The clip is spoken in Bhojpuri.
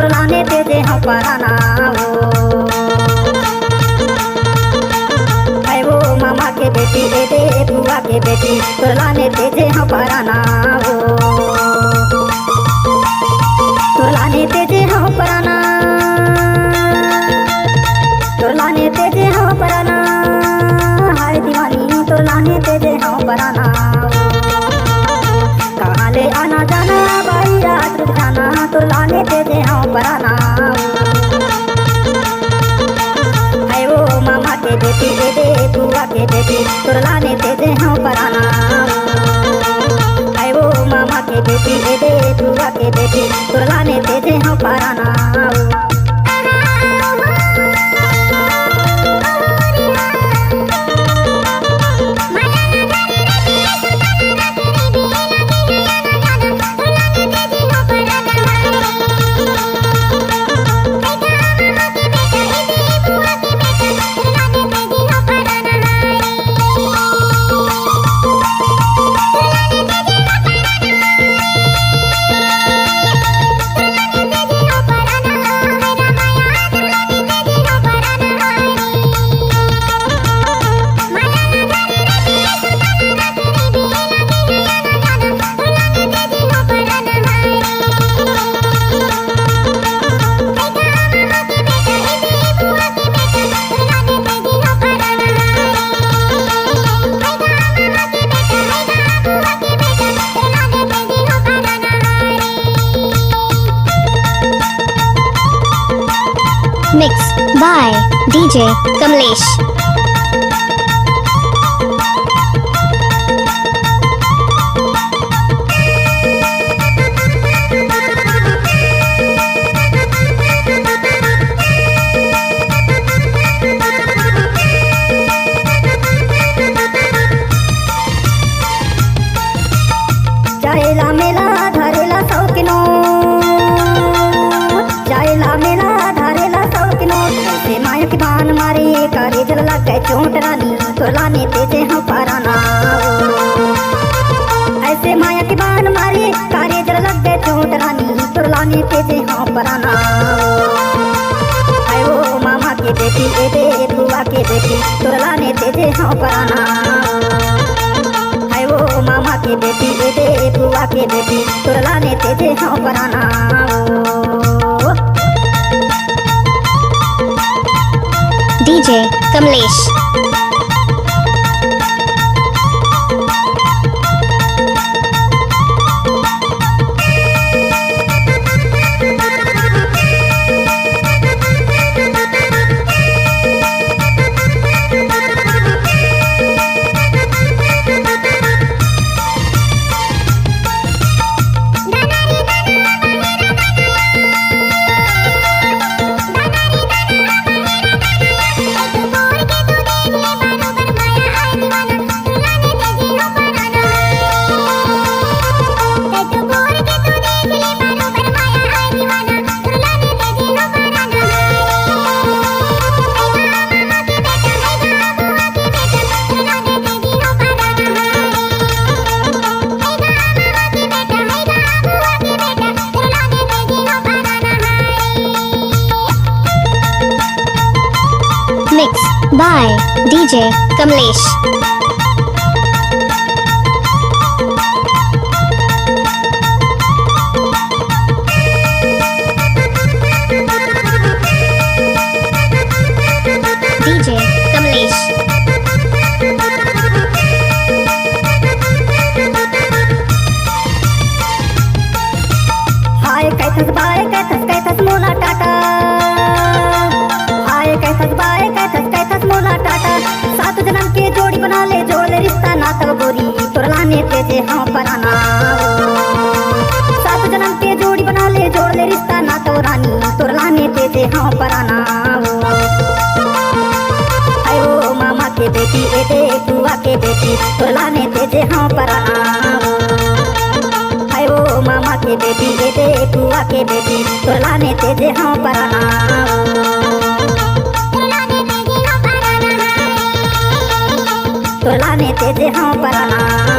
तुरलाने तेजे हाँ पराना वो मामा के बेटी दे बुआ के बेटी तुरलाने तेजे हाँ पराना तुरलाने तेजे हाँ पराना तुरलाने तेजे हाँ पराना हाय दीवानी तुरलाने तेजे हाँ पराना कहाँ ले आना जाना बाई रात रुक जाना तुरलाने तेजे हाँ पराना है वो मामा के बेटी दे बुआ के बेटी तुरलाने तेजे हाँ पराना है वो मामा के बेटी दे बुआ के बेटी तुरलाने तेजे हाँ पराना Mixed by DJ Kamlesh. जायला मेला धारेला सौकिनो जायला मेला धारेला सौकिनो ऐसे माया की बान मारे कारे जल लगे चोट रानी तुरलाने तेजे हाँ पराना ऐसे माया की बान मारे कारे जल लगे चोट रानी तुरलाने तेजे हाँ पराना है वो मामा के बेटी दे बुआ के बेटी तुरलाने तेजे हाँ पराना वो मामा के बेटी दे बुआ के बेटी तुरलाने तेजे हाँ पराना DJ Kamlesh. Mixed by DJ Kamlesh. DJ Kamlesh. Hi कैथस बाय कैथस मोला टाटा हाय कैथस बाय कैथस मोला टाटा सात जन्म के जोड़ी बना ले जोड़ ले रिश्ता नाता गोरी तुरलाने तेजे हाँ पराना सात जन्म के जोड़ी बना ले जोड़ ले रिश्ता नाता रानी तुरलाने तेजे हाँ पराना है वो मामा के बेटी दे बुआ के बेटी तुरलाने तेजे हाँ पराना है वो मामा के बेटी दे बुआ के बेटी तुरलाने तेजे हाँ पराना तुरलाने तेजे हाँ पराना